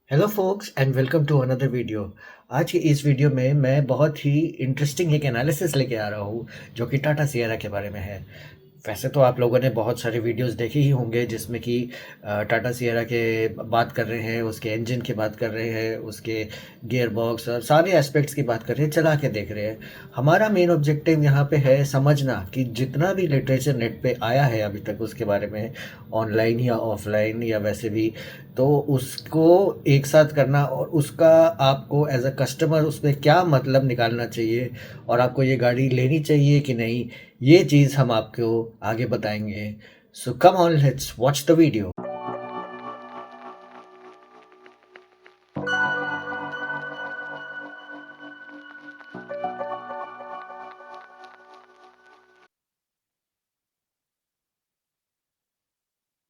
Hello folks and welcome to another video. आज की इस वीडियो में मैं बहुत ही इंटरेस्टिंग एक एनालिसिस लेके आ रहा हूँ जो कि टाटा सिएरा के बारे में है। वैसे तो आप लोगों ने बहुत सारे वीडियोस देखे ही होंगे जिसमें कि टाटा सिएरा के बात कर रहे हैं, उसके इंजन की बात कर रहे हैं, उसके गियर बॉक्स और सारे एस्पेक्ट्स की बात कर रहे हैं, चला के देख रहे हैं। हमारा मेन ऑब्जेक्टिव यहाँ पे है समझना कि जितना भी लिटरेचर नेट पे आया है अभी तक उसके बारे में, ऑनलाइन या ऑफलाइन या वैसे भी, तो उसको एक साथ करना और उसका आपको एज अ कस्टमर उसमें क्या मतलब निकालना चाहिए और आपको ये गाड़ी लेनी चाहिए कि नहीं, ये चीज़ हम आपको आगे बताएंगे। So come on, let's watch the video.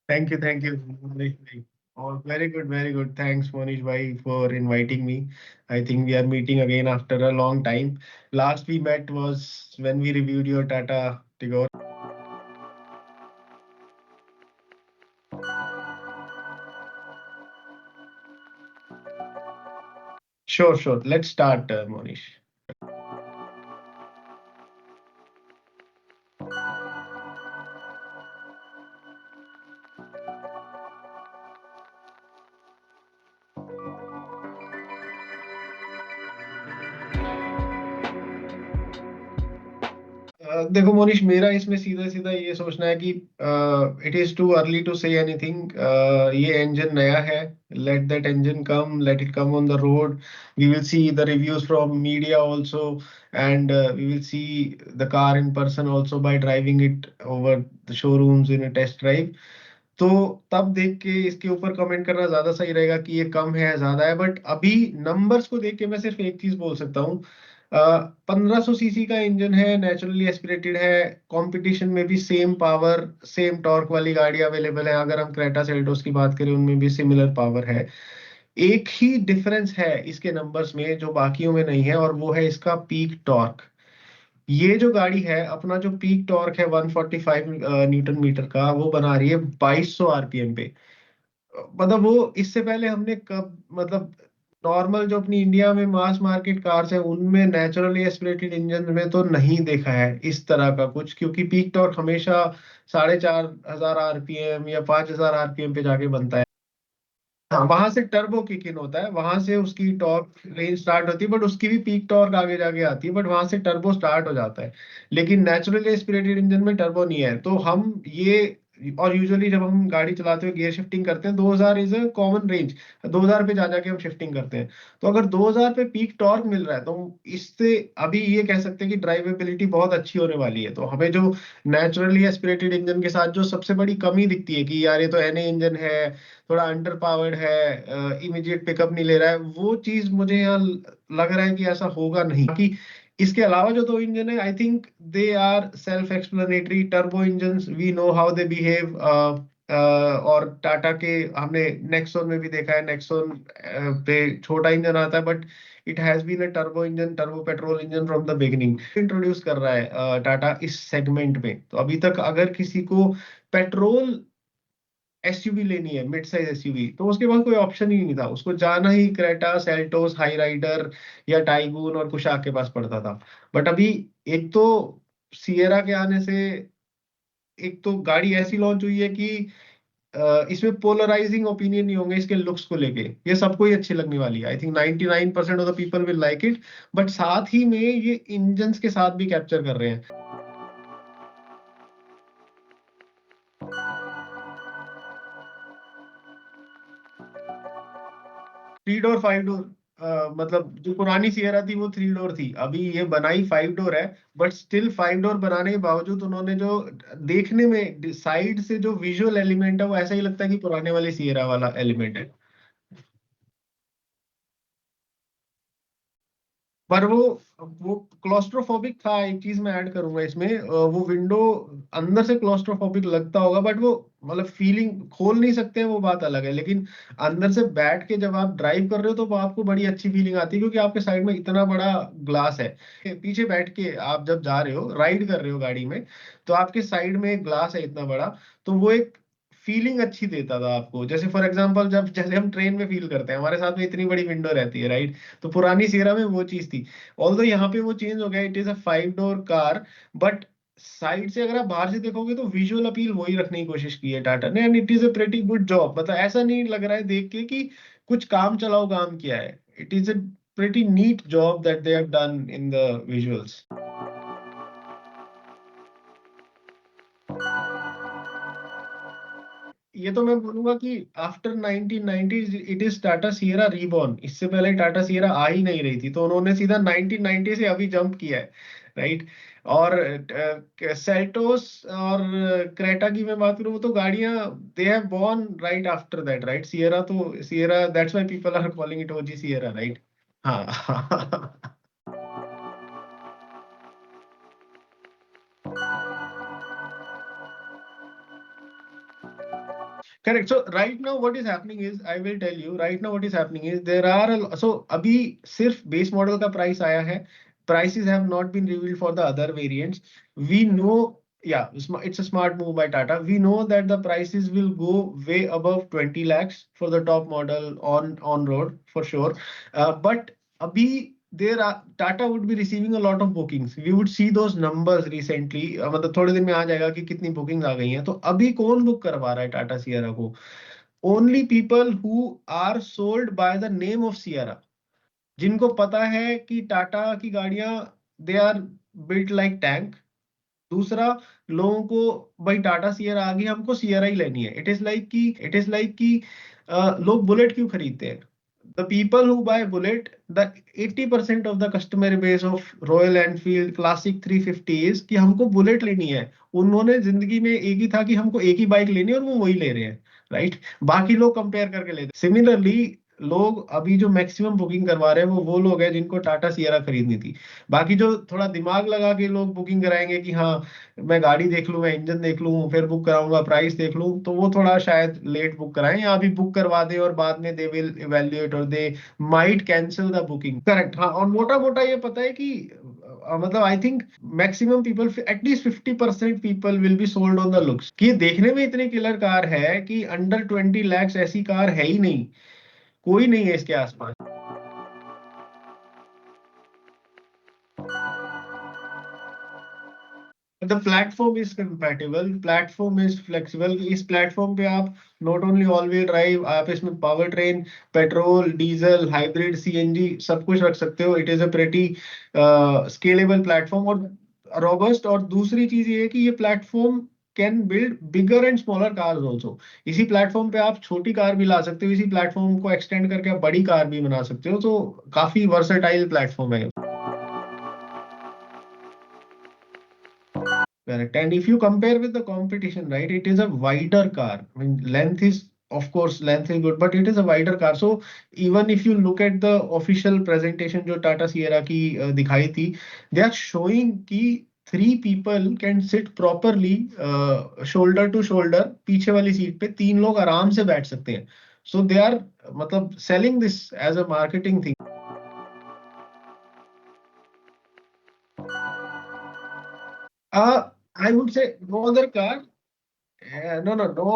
Thank you, Monish bhai. Oh, very good. Thanks, Monish bhai, for inviting me. I think we are meeting again after a long time. Last we met was when we reviewed your Tata Tigor. Sure. Let's start, Monish. देखो मोनिश, मेरा इसमें सीधा सीधा ये सोचना है कि it is too early to say anything. ये इंजन नया है। Let that engine come, let it come on the road. We will see the reviews from media also, and we will see the car in person also by driving it over the showrooms in a test drive. तो तब देख के इसके ऊपर comment करना ज्यादा सही रहेगा कि ये कम है ज्यादा है। बट अभी नंबर्स को देख के मैं सिर्फ एक चीज बोल सकता हूँ। 1500 सीसी का इंजन है, नेचुरली एस्पिरेटेड है। कंपटीशन में भी सेम पावर सेम टॉर्क वाली गाड़ी अवेलेबल है। अगर हम क्रेटा सेल्टोस की बात करें, उनमें भी सिमिलर पावर है। एक ही डिफरेंस है इसके नंबर्स में जो बाकियों में नहीं है, और वो है इसका पीक टॉर्क। ये जो गाड़ी है, अपना जो पीक टॉर्क है 145 न्यूटन मीटर का, वो बना रही है 2200 आरपीएम पे। मतलब वो इससे पहले हमने कब, मतलब नॉर्मल जो अपनी इंडिया में मास मार्केट कार्स है उनमें नेचुरली एस्पिरेटेड इंजन में तो नहीं देखा है इस तरह का कुछ, क्योंकि पीक टॉर्क हमेशा 4500 आरपीएम या 5000 आरपीएम पे जाके बनता है। हाँ, वहां से टर्बो किक इन होता है, वहां से उसकी टॉर्क रेंज स्टार्ट होती है, बट उसकी भी पीक टॉर्क आगे जाके आती है, बट वहां से टर्बो स्टार्ट हो जाता है। लेकिन नेचुरली एस्पिरेटेड इंजन में टर्बो नहीं है। तो हम ये, और यूजुअली जब हम गाड़ी चलाते हुए गियर शिफ्टिंग करते हैं, 2000 इज अ कॉमन रेंज। 2000 पे जा जाके हम शिफ्टिंग करते हैं। तो अगर 2000 पे पीक टॉर्क मिल रहा है, तो इससे अभी ये कह सकते हैं कि ड्राइवेबिलिटी बहुत अच्छी होने वाली है। तो हमें जो नेचुरली एस्पिरेटेड इंजन के साथ जो सबसे बड़ी कमी दिखती है कि यार ये तो एनए इंजन है, थोड़ा अंडर पावर्ड है, इमीडिएट पिकअप नहीं ले रहा है, वो चीज मुझे यहाँ लग रहा है कि ऐसा होगा नहीं। कि इसके अलावा जो दो इंजन है, I think they are self explanatory. Turbo engine we know how they behave. और टाटा के हमने नेक्सॉन में भी देखा है। नेक्सॉन पे छोटा इंजन आता है, but it has been a turbo engine, turbo petrol engine from the beginning. Introduce कर रहा है टाटा इस सेगमेंट में। तो अभी तक अगर किसी को पेट्रोल एसयूवी लेनी है, मिड साइज एसयूवी, तो उसके पास कोई ऑप्शन ही नहीं था। उसको जाना ही क्रेटा, सेल्टोस, हाई राइडर या टाइगून और कुशाक के पास पड़ता था। बट अभी एक तो सिएरा के आने से एक तो गाड़ी ऐसी लॉन्च हुई है कि इसमें पोलराइजिंग ओपिनियन नहीं होंगे इसके लुक्स को लेके। ये सबको ही अच्छी लगने वाली है। I think 99% of the people will like it. But साथ ही में ये इंजन्स के साथ भी कैप्चर कर रहे हैं। Three door, five door. मतलब जो पुरानी सिएरा थी वो थ्री डोर थी, अभी ये बनाई फाइव डोर है। बट स्टिल फाइव डोर बनाने के बावजूद उन्होंने जो देखने में साइड से जो विजुअल एलिमेंट है, वो ऐसा ही लगता है कि पुराने वाली सिएरा वाला एलिमेंट है। पर वो क्लॉस्ट्रोफोबिक था। एक चीज मैं ऐड करूंगा इसमें, वो विंडो अंदर से क्लॉस्ट्रोफोबिक लगता होगा, बट वो मतलब फीलिंग खोल नहीं सकते हैं, वो बात अलग है। लेकिन अंदर से बैठ के जब आप ड्राइव कर रहे हो तो वो आपको बड़ी अच्छी फीलिंग आती है, क्योंकि आपके साइड में इतना बड़ा ग्लास है। पीछे बैठ के आप जब जा रहे हो, राइड कर रहे हो गाड़ी में, तो आपके साइड में एक ग्लास है इतना बड़ा। तो वो एक फीलिंग अच्छी देता था आपको। जैसे फॉर एग्जांपल जब जैसे हम ट्रेन में फील करते हैं, हमारे साथ में इतनी बड़ी विंडो रहती है, राइट? तो पुरानी सियरा में वो चीज थी। ऑल्दो यहाँ पे वो चेंज हो गया, it is a 5 door car, but side से अगर आप बाहर से देखोगे तो विजुअल अपील वही रखने की कोशिश की है टाटा ने, and it is a pretty good job. मतलब ऐसा नहीं लग रहा है देख के कि कुछ काम चलाओ काम किया है। It is a pretty neat job that they have done in the visuals. ये तो मैं बोलूंगा कि after 1990 it is Tata Sierra reborn. इससे पहले टाटा सियरा आ ही नहीं रही थी, तो उन्होंने सीधा 1990 से अभी जंप किया है, राइट? और सेल्टोस और क्रेटा की मैं बात करूं, वो तो गाड़ियां they have born right after that, right? Sierra तो Sierra, that's why people are calling it OG Sierra, right? हाँ। Correct. So right now, what is happening is, I will tell you. Right now, what is happening is there are so अभी सिर्फ base model का price आया है. Prices have not been revealed for the other variants. We know, yeah, it's a smart move by Tata. We know that the prices will go way above 20 lakhs for the top model on road for sure. But अभी there are Tata would be receiving a lot of bookings. We would see those numbers recently. मतलब थोड़े दिन में आ जाएगा कि कितनी booking आ गई हैं. तो अभी कौन बुक करवा रहा है टाटा सियरा को? Only people who are sold by the name of Sierra, जिनको पता है कि टाटा की गाड़ियां they are built like tank. दूसरा, लोगों को भाई टाटा सियरा आ गई, हमको सियरा ही लेनी है। इट इज लाइक कि लोग बुलेट क्यों खरीदते हैं? The people who buy bullet, the 80% of the customer base of Royal Enfield Classic 350 is कि हमको बुलेट लेनी है। उन्होंने जिंदगी में एक ही था कि हमको एक ही बाइक लेनी है, और वो वही ले रहे हैं, राइट? बाकी लोग कंपेयर करके लेते। सिमिलरली, लोग अभी जो मैक्सिमम बुकिंग करवा रहे हैं वो लोग हैं जिनको टाटा सियरा खरीदनी थी। बाकी जो थोड़ा दिमाग लगा के लोग बुकिंग कराएंगे कि हाँ, मैं गाड़ी देख लूं, मैं इंजन देख लूं, फिर बुक कराऊंगा, प्राइस देख लूं, तो वो थोड़ा शायद लेट बुक कराएं, या अभी बुक करवा दे और बाद में दे विल इवेल्युएट और they might cancel the booking. Correct, हाँ। और मोटा मोटा ये पता है कि मतलब I think maximum people, at least 50% people will be sold on the looks, कि देखने में इतनी किलर कार है कि अंडर 20 lakhs ऐसी कार है ही नहीं, कोई नहीं है इसके आसपास। The platform is compatible, platform is flexible. इस प्लेटफॉर्म पे आप not only all wheel drive, आप इसमें power train, petrol, diesel, hybrid, CNG सब कुछ रख सकते हो। It is a pretty scalable platform और रोबस्ट। और दूसरी चीज ये है कि ये platform can build bigger and smaller cars also. इसी प्लेटफॉर्म पे आप छोटी कार भी ला सकते हो, इसी प्लेटफॉर्म को एक्सटेंड करके आप बड़ी कार भी बना सकते हो। तो काफी वर्सेटाइल प्लेटफॉर्म है। Correct. And if you compare with the competition, right, it is a wider car. I mean, length is, of course, length is good, but it is a wider car. So even if you look at the official presentation जो Tata Sierra की दिखाई थी, they are showing कि 3 people can sit properly, shoulder to shoulder, पीछे वाली seat पे 3 लोग आराम से बैठ सकते हैं. So they are मतलब selling this as a marketing thing. I would say no other car. No, no, no.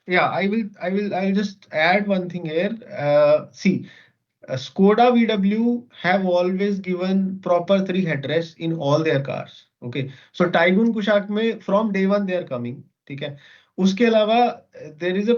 Yeah, I'll just add one thing here. See, Skoda VW have always given proper 3 headrests in all their cars. Okay, so Taigun Kushaq में from day one they are coming. ठीक है. उसके अलावा there was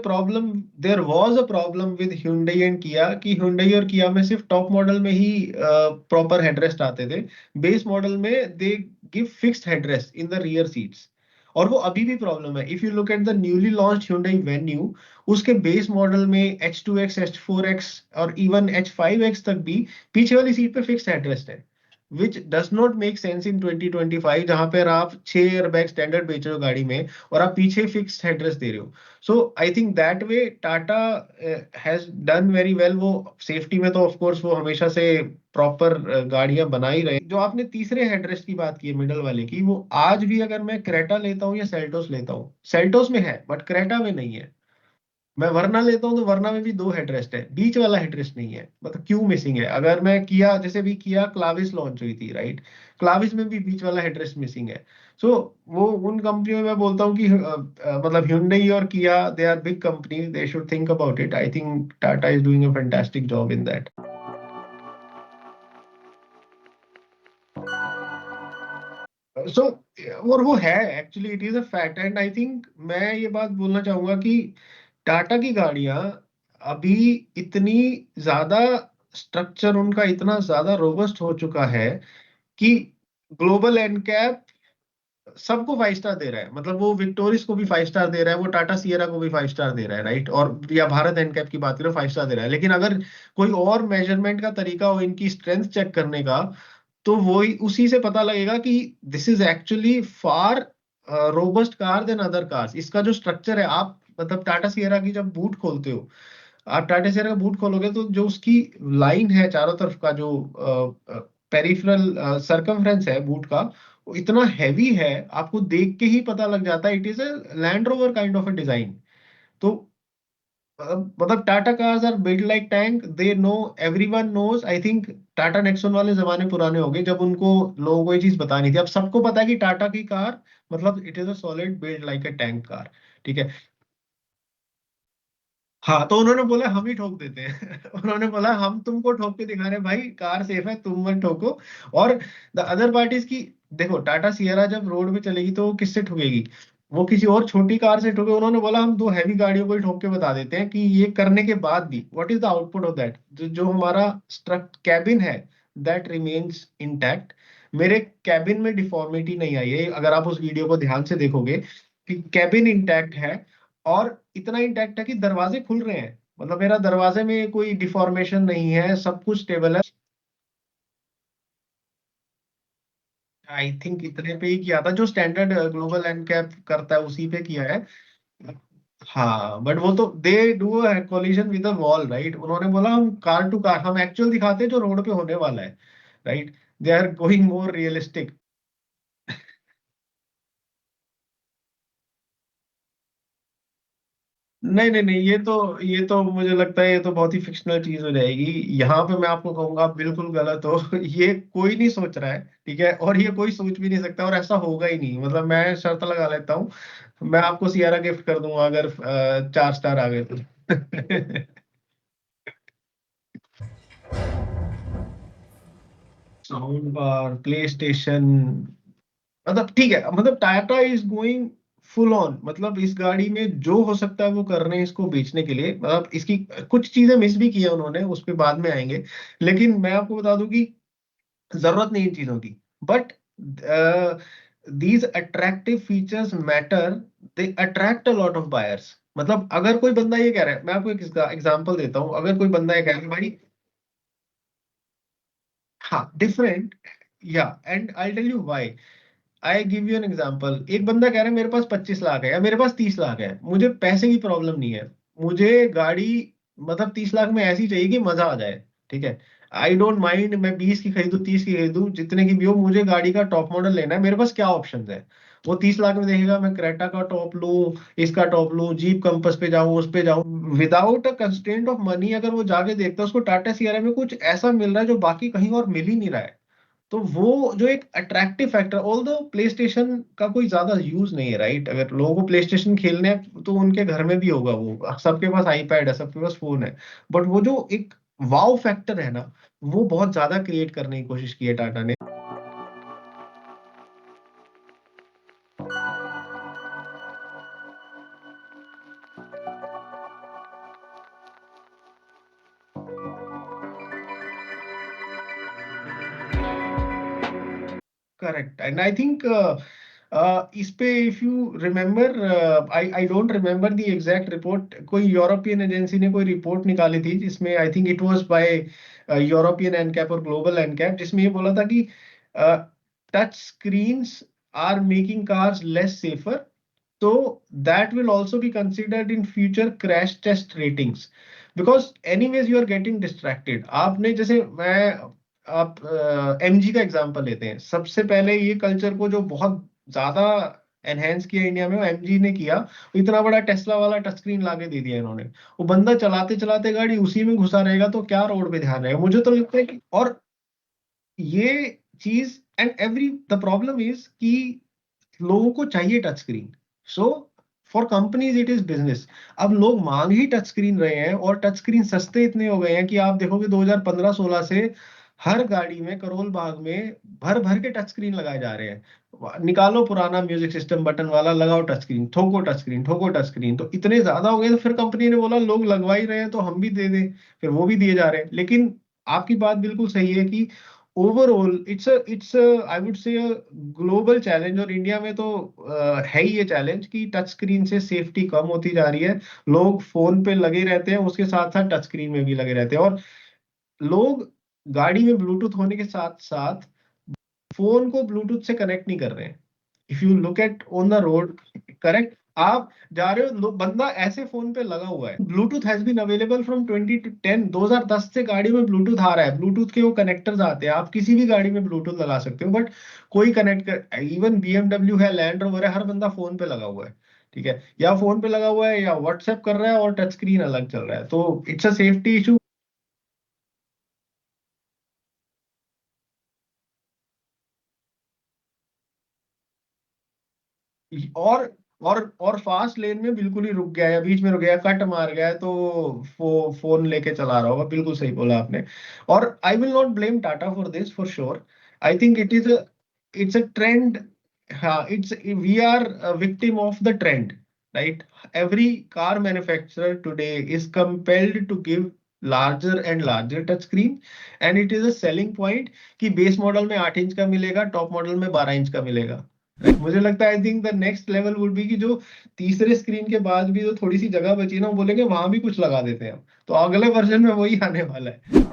a problem with Hyundai and Kia कि Hyundai और Kia में सिर्फ top model में ही प्रॉपर हेडरेस्ट आते थे. बेस मॉडल में they give fixed headrest in the rear seats, और वो अभी भी प्रॉब्लम है. If you look at the newly launched Hyundai Venue, उसके बेस मॉडल में H2X, H4X और इवन H5X तक भी पीछे वाली सीट पे फिक्स्ड हेडरेस्ट है, which does not make sense in 2025, जहां पर आप 6 एयरबैग स्टैंडर्ड बेच रहे हो गाड़ी में और आप पीछे फिक्स्ड हेडरेस्ट दे रहे हो. So I think that way Tata has done very well. वो सेफ्टी में तो ऑफ कोर्स वो हमेशा से प्रॉपर गाड़ियां बना ही रहे. जो आपने तीसरे हेडरेस्ट की बात की है मिडल वाले की, वो आज भी अगर मैं क्रेटा लेता हूँ या सेल्टोस लेता हूँ, सेल्टोस में है बट क्रेटा में नहीं है. मैं वरना लेता हूँ तो वरना में भी 2 हेडरेस्ट है, बीच वाला हेडरेस्ट नहीं है. मतलब क्यों मिसिंग है? अगर मैं किया, जैसे भी किया क्लाविस लॉन्च हुई थी, राइट, क्लाविस में भी बीच वाला हेडरेस्ट मिसिंग है. सो वो उन कंपनियों में मैं बोलता हूँ कि मतलब Hyundai और Kia, they are big companies, they should think about it. I think Tata is doing a fantastic job in that. So और वो है, actually it is a fact. And I think मैं ये बात बोलना चाहूंगा कि टाटा की गाड़ियां अभी इतनी ज्यादा, स्ट्रक्चर उनका इतना ज्यादा रोबस्ट हो चुका है कि ग्लोबल एनकैप सबको 5 स्टार दे रहा है. मतलब वो विक्टोरिस को भी 5 स्टार दे रहा है, वो टाटा सियरा को भी 5 स्टार दे रहा है, राइट? और या भारत एनकैप की बात करें, 5 स्टार दे रहा है. लेकिन अगर कोई और मेजरमेंट का तरीका हो इनकी स्ट्रेंथ चेक करने का, तो वो ही उसी से पता लगेगा कि this is actually far robust car than other cars. इसका जो स्ट्रक्चर है, आप मतलब टाटा सियरा की जब बूट खोलते हो, आप टाटा सियरा का बूट खोलोगे तो जो उसकी लाइन है चारों तरफ का, जो पेरिफेरल सरकमफ्रेंस है बूट का, वो इतना हैवी है, आपको देख के ही पता लग जाता है it is a Land Rover kind of a design. तो मतलब Tata cars are build like tank, they know, everyone knows. I think Tata Nexon वाले जमाने पुराने हो गए जब उनको लोगों को ये चीज बतानी थी. अब सबको पता है कि टाटा की कार मतलब it is a solid build like a tank car. ठीक है. हाँ, तो उन्होंने बोला हम ही ठोक देते हैं. उन्होंने बोला हम तुमको ठोक के दिखा रहे हैं भाई, कार सेफ है, तुम मत ठोको. और द अदर पार्ट इज की, देखो टाटा सियरा जब रोड पे चलेगी तो वो किससे ठुकेगी? वो किसी और छोटी कार से ठोके. उन्होंने बोला हम दो हैवी गाड़ियों को ही ठोक के बता देते हैं कि ये करने के बाद भी what is the output of that, जो हमारा स्ट्रक्ट कैबिन है दैट रिमेन्स इंटैक्ट. मेरे कैबिन में डिफॉर्मिटी नहीं आई है, अगर आप उस वीडियो को ध्यान से देखोगे कि कैबिन इंटैक्ट है. और इतना इंटैक्ट है कि दरवाजे खुल रहे हैं, मतलब मेरा दरवाजे में कोई डिफॉर्मेशन नहीं है, सब कुछ स्टेबल है. आई थिंक इतने पे ही किया था, जो स्टैंडर्ड ग्लोबल एनकैप करता है उसी पे किया है. हाँ, बट वो तो they do collision with a wall, right? उन्होंने बोला हम कार टू कार, हम एक्चुअल दिखाते हैं जो रोड पे होने वाला है, right? They are going more realistic. नहीं नहीं नहीं, ये तो मुझे लगता है ये तो बहुत ही फिक्शनल चीज हो जाएगी. यहाँ पे मैं आपको कहूंगा आप बिल्कुल गलत हो. ये कोई नहीं सोच रहा है, ठीक है, और ये कोई सोच भी नहीं सकता, और ऐसा होगा ही नहीं. मतलब मैं शर्त लगा लेता हूँ, मैं आपको सियारा गिफ्ट कर दूंगा अगर 4 स्टार आ गए तो. साउंड बार, प्ले स्टेशन, मतलब ठीक है, मतलब Tata is going full on. मतलब इस गाड़ी में जो हो सकता है वो कर रहे हैं इसको बेचने के लिए. मतलब इसकी कुछ चीजें मिस भी की है उन्होंने, उस पे बाद में आएंगे. लेकिन मैं आपको बता दूं कि जरूरत नहीं इन चीजों की, but these attractive features matter, they attract a lot of buyers. मतलब अगर कोई बंदा ये कह रहा है, मैं आपको एक एग्जांपल देता हूँ, अगर कोई बंदा ये कह रहा है भाई, हाँ डिफरेंट, या and I tell you why. I give you an example. एक बंदा कह रहा है मेरे पास 25 लाख है या मेरे पास 30 लाख है, मुझे पैसे की प्रॉब्लम नहीं है, मुझे गाड़ी मतलब 30 लाख में ऐसी चाहिए कि मजा आ जाए. ठीक है, आई डोंट माइंड मैं 20 की खरीदूं, 30 की खरीदूं, जितने की भी हो, मुझे गाड़ी का टॉप मॉडल लेना है. मेरे पास क्या ऑप्शन है? वो 30 लाख में देखेगा मैं क्रेटा का टॉप लूं, इसका टॉप लूं, जीप कंपस पे जाऊं, उस पे जाऊं, without a constraint of money. अगर वो जाके देखता है उसको टाटा सियारा में कुछ ऐसा मिल रहा है जो बाकी कहीं और मिल ही नहीं रहा है, तो वो जो एक अट्रैक्टिव फैक्टर, ऑल दो प्ले स्टेशन का कोई ज्यादा यूज नहीं है, राइट? अगर लोगों को प्ले स्टेशन खेलने हैं तो उनके घर में भी होगा, वो सबके पास आईपैड है, सबके पास फोन है. बट वो जो एक वाव फैक्टर है ना, वो बहुत ज्यादा क्रिएट करने की कोशिश की है टाटा ने. करेक्ट. एंड आई थिंक इस पे if you remember, I I don't remember the exact report, कोई यूरोपियन एजेंसी ने कोई रिपोर्ट निकाली थी जिसमें I think it was by European NCAP और ग्लोबल एनकैप, जिसमें ये बोला था कि touch screens are making cars less safer, तो that will also be considered in future crash test ratings, because anyways you are getting distracted. आपने जैसे मैं आप एमजी का एग्जांपल लेते हैं, सबसे पहले ये कल्चर को जो बहुत ज्यादा एनहेंस किया इंडिया में वो एमजी ने किया. इतना बड़ा टेस्ला वाला टच स्क्रीन लाके दे दिया इन्होंने. वो बंदा चलाते चलाते गाड़ी उसी में घुसा रहेगा तो क्या रोड पे ध्यान रहेगा? मुझे तो लगता है कि, और ये चीज, and every the problem is कि लोगों को चाहिए touch screen. So for companies it is business. अब लोग मांग ही टच स्क्रीन रहे हैं, और टच स्क्रीन सस्ते इतने हो गए हैं कि आप देखोगे 2015-16 से हर गाड़ी में, करोल बाग में भर भर के टच स्क्रीन लगाए जा रहे हैं। निकालो पुराना म्यूजिक सिस्टम बटन वाला, लगाओ टच स्क्रीन, ठोको टच स्क्रीन, ठोको टच स्क्रीन। तो इतने ज्यादा हो गए, तो फिर कंपनी ने बोला लोग लगवा ही रहे हैं तो हम भी दे दें। फिर वो भी दिए जा रहे हैं। लेकिन आपकी बात बिल्कुल सही है कि overall it's I would say global challenge, और इंडिया में तो है ही ये चैलेंज कि टच स्क्रीन से सेफ्टी कम होती जा रही है। लोग फोन पे लगे रहते हैं, उसके साथ साथ टच स्क्रीन में भी लगे रहते हैं। और लोग गाड़ी में ब्लूटूथ होने के साथ साथ फोन को ब्लूटूथ से कनेक्ट नहीं कर रहे हैं। If you look at on the road, correct, आप जा रहे हो, बंदा ऐसे फोन पे लगा हुआ है। Bluetooth has been available from 2010, 2010 से गाड़ी में ब्लूटूथ आ रहा है। ब्लूटूथ के वो कनेक्टर्स आते हैं, आप किसी भी गाड़ी में ब्लूटूथ लगा सकते हो, बट कोई कनेक्ट कर, इवन बीएमडब्ल्यू है, लैंड रोवर है, हर बंदा फोन पे लगा हुआ है। ठीक है, या फोन पे लगा हुआ है या व्हाट्सएप कर रहा है, और टच स्क्रीन अलग चल रहा है। तो इट्स अ सेफ्टी इशू। और फास्ट लेन में बिल्कुल ही रुक गया है, बीच में रुक गया, कट मार गया है, तो फोन लेके चला रहा होगा। बिल्कुल सही बोला आपने। और I will not blame Tata for this, for sure. I think it's a trend. हाँ, it's we are victim of the trend, right. Every car manufacturer today is compelled to give larger and larger touch screen, and it is a selling point कि base model में 8 inch का मिलेगा, top model में 12 inch का मिलेगा। मुझे लगता है I think the next level would be कि जो तीसरे स्क्रीन के बाद भी जो थोड़ी सी जगह बची है ना, वो बोलेंगे वहां भी कुछ लगा देते हैं हम। तो अगले वर्जन में वही आने वाला है।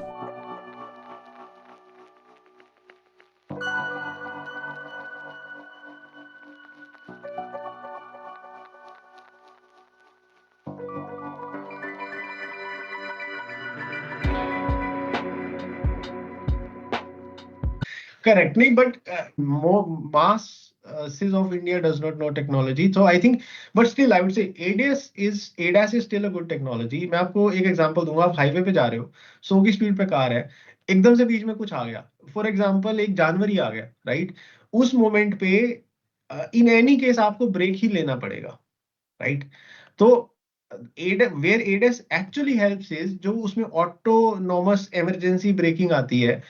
Correct. नहीं, but masses of India does not know technology. So I think, but still I would say ADAS is still a good technology. मैं आपको एक एग्जांपल दूंगा। आप हाईवे पे जा रहे हो, 100 की स्पीड पे कार है, एकदम से बीच में कुछ आ गया, फॉर एग्जांपल एक जानवर ही आ गया, राइट। उस मोमेंट पे इन एनी केस आपको ब्रेक ही लेना पड़ेगा, राइट। तो where ADAS actually helps is, जो उसमें ऑटोनोमस इमरजेंसी ब्रेकिंग आती है,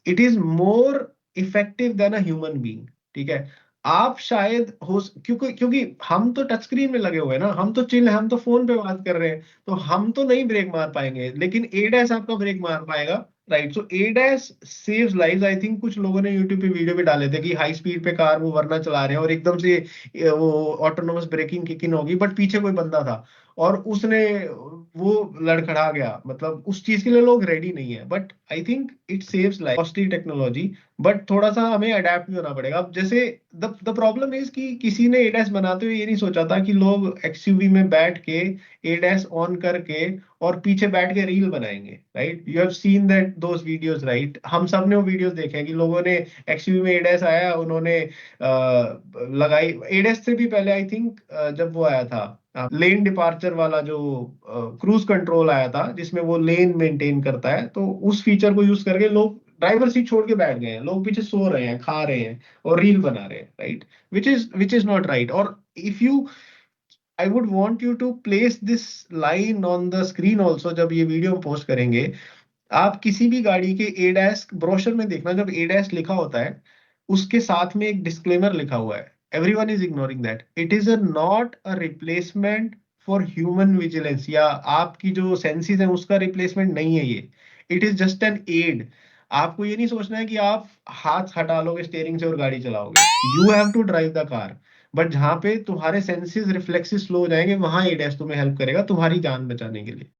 it is more effective than a human being. ठीक है, आप शायद हो, क्योंकि क्योंकि हम तो टच स्क्रीन में लगे हुए हैं ना, हम तो चिल है, हम तो फोन पे बात कर रहे हैं, तो हम तो नहीं ब्रेक मार पाएंगे, लेकिन एडस आपका ब्रेक मार पाएगा, right. So AIDS saves lives. I think कुछ लोगों ने यूट्यूब पे वीडियो भी डाले थे कि हाई स्पीड पे कार वो वरना चला रहे हैं, और एकदम से वो ऑटोनोमस ब्रेकिंग किक इन होगी, बट पीछे कोई बंदा था और उसने वो लड़खड़ा गया। मतलब उस चीज के लिए लोग रेडी नहीं है, but I think it saves life. Costly technology, but थोड़ा सा हमें अडेप्ट भी होना पड़ेगा। अब जैसे द प्रॉब्लम इज कि किसी ने एडस बनाते हुए ये नहीं सोचा था कि लोग एक्सयूवी में बैठ के एडस ऑन करके और पीछे बैठ के रील बनाएंगे, right. You have seen that those videos, right. हम सब ने वो वीडियोस देखे हैं कि लोगों ने एक्सयूवी में एडस आया, उन्होंने लगाई। एडस से भी पहले आई थिंक जब वो आया था लेन डिपार्चर वाला, जो क्रूज कंट्रोल आया था जिसमें वो लेन मेंटेन करता है, तो उस फीचर को यूज करके लोग ड्राइवर सीट छोड़ के बैठ गए हैं, लोग पीछे सो रहे हैं, खा रहे हैं और रील बना रहे हैं, right. Which is not right. और if you I would want you to place this line on the screen also. जब ये वीडियो हम पोस्ट करेंगे, आप किसी भी गाड़ी के एडैस ब्रोशर में देखना, जब एडैस लिखा होता है उसके साथ में एक डिस्क्लेमर लिखा हुआ है। Everyone is ignoring that. It is a not a replacement for human vigilance, या आपकी जो सेंसेस है उसका रिप्लेसमेंट नहीं है ये। It is just an aid. आपको ये नहीं सोचना है कि आप हाथ हटा लोगे स्टेयरिंग से और गाड़ी चलाओगे। You have to drive the car, but जहां पे तुम्हारे सेंसेस रिफ्लेक्सेस स्लो हो जाएंगे, वहां एडैस तुम्हें हेल्प करेगा तुम्हारी जान बचाने के लिए।